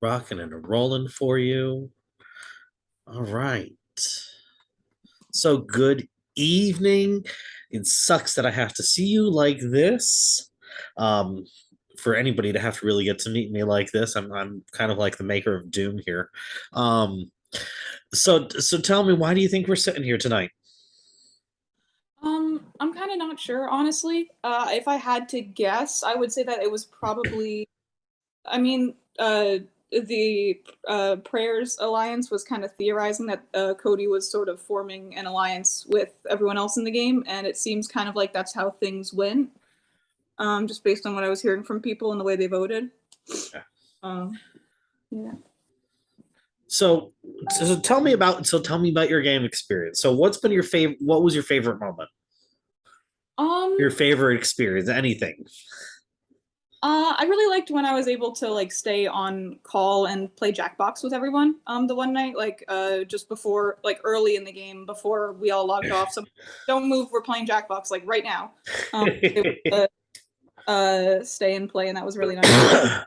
Rocking and rolling for you. All right. So good evening. It sucks that I have to see you like this. Um, for anybody to have to really get to meet me like this, I'm kind of like the maker of doom here. Um, so tell me, why do you think we're sitting here tonight? I'm kind of not sure, honestly. If I had to guess, I would say that it was probably, I mean, the Prayers Alliance was kind of theorizing that Cody was sort of forming an alliance with everyone else in the game, and it seems kind of like that's how things went, just based on what I was hearing from people and the way they voted. Um, yeah. So, so tell me about your game experience. So what's been your favorite? What was your favorite moment? Um, Your favorite experience? Anything? I really liked when I was able to like stay on call and play Jackbox with everyone. The one night, like just before, like early in the game, before we all logged off. So don't move. We're playing Jackbox like right now. Able to, stay and play, and that was really nice.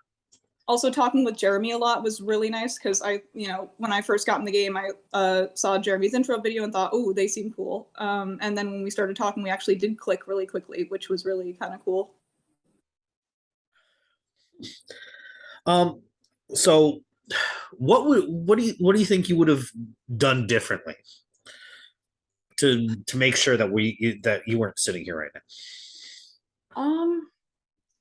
Also, talking with Jeremy a lot was really nice because when I first got in the game, I saw Jeremy's intro video and thought, oh, they seem cool. And then when we started talking, we actually did click really quickly, which was really kind of cool. Um, so what do you think you would have done differently to make sure that that you weren't sitting here right now? Um,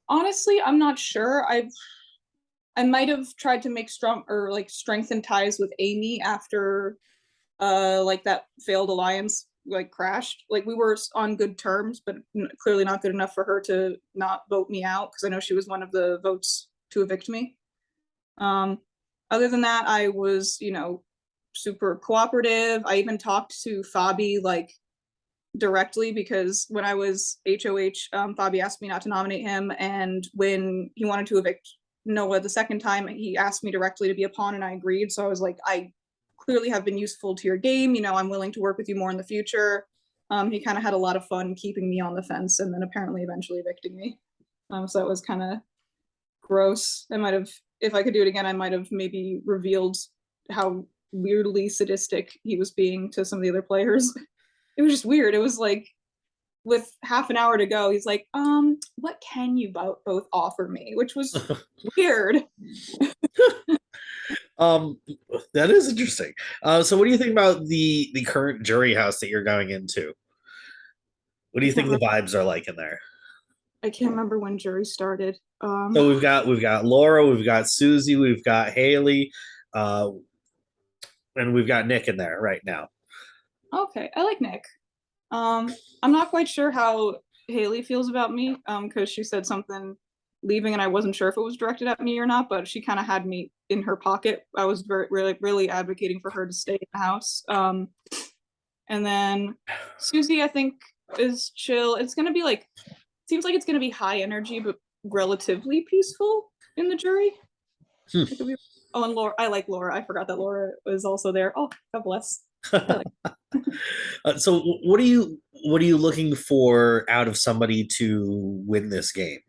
Honestly, I'm not sure. I might have tried to make strong or like strengthen ties with Amy after like that failed alliance like crashed. Like we were on good terms, but clearly not good enough for her to not vote me out because I know she was one of the votes to evict me. Um, Other than that, I was, super cooperative. I even talked to Fabi like directly because when I was HOH, Fabi asked me not to nominate him, and when he wanted to evict Noah the second time, he asked me directly to be a pawn, and I agreed. So I was like, I clearly have been useful to your game. I'm willing to work with you more in the future. He kind of had a lot of fun keeping me on the fence, and then apparently eventually evicting me. So that was kind of gross. I might have, if I could do it again, I might have maybe revealed how weirdly sadistic he was being to some of the other players. It was just weird. It was like with half an hour to go, he's like, what can you both offer me? Which was weird. Um, that is interesting. So what do you think about the current jury house that you're going into? What do I you can't think the remember. vibes are like in there? I can't remember when jury started. So we've got Laura, we've got Susie, we've got Haley, uh, and we've got Nick in there right now. Okay, I like Nick. I'm not quite sure how Haley feels about me, because she said something leaving, and I wasn't sure if it was directed at me or not, but she kind of had me in her pocket. I was very, really, really advocating for her to stay in the house. And then Susie, I think, is chill. It's gonna be like, seems like it's gonna be high energy, but relatively peaceful in the jury. Hmm. It could be. Oh, and Laura, I like Laura. I forgot that Laura was also there. Oh, God bless. I like. So what are you looking for out of somebody to win this game?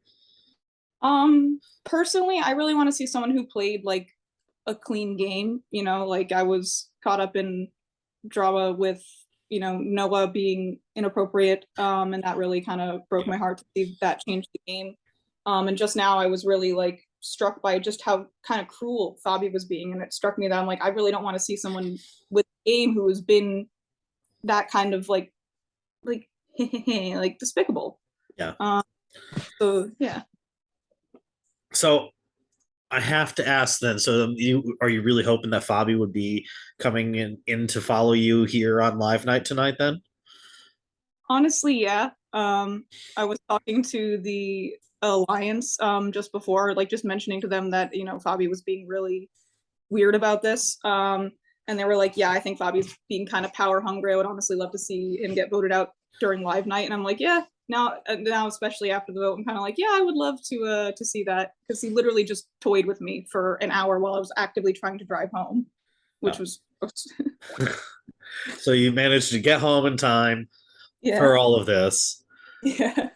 Personally, I really want to see someone who played like a clean game. Like I was caught up in drama with, Noah being inappropriate. And that really kind of broke my heart to see that change the game. And just now I was really like struck by just how kind of cruel Fabi was being. And it struck me that I'm like, I really don't want to see someone with a game who has been that kind of like like despicable. Yeah. So yeah. So I have to ask then. So are you really hoping that Fabi would be coming in to follow you here on Live Night tonight? Then Honestly, yeah. I was talking to the alliance just before, like just mentioning to them that Fabi was being really weird about this. And they were like, "Yeah, I think Fabi's being kind of power hungry. I would honestly love to see him get voted out during live night." And I'm like, "Yeah." Now, especially after the vote, I'm kind of like, "Yeah, I would love to see that," because he literally just toyed with me for an hour while I was actively trying to drive home, which oh. was So you managed to get home in time yeah, for all of this. yeah,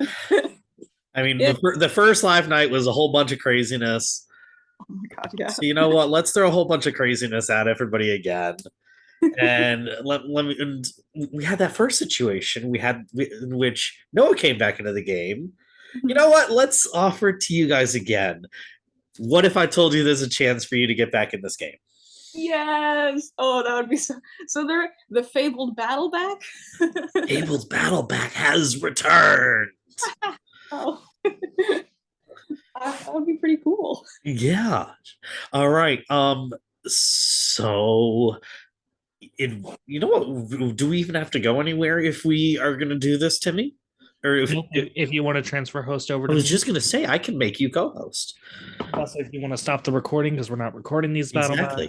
I mean, yeah. the first Live Night was a whole bunch of craziness. Oh my god, yeah. So you know what? Let's throw a whole bunch of craziness at everybody again. And let me. And we had that first situation in which Noah came back into the game. You Mhm. know what? Let's offer it to you guys again. What if I told you there's a chance for you to get back in this game? Yes. Oh, that would be so. So they're the fabled battle back. Abel's Battleback has returned. Oh, that would be pretty cool. Yeah. All right. So you know what? Do we even have to go anywhere if we are going to do this, Timmy? Or Nope. If you want to transfer host over I to was me, just going to say I can make you co-host. also if you want to stop the recording because we're not recording these battle Exactly. maps.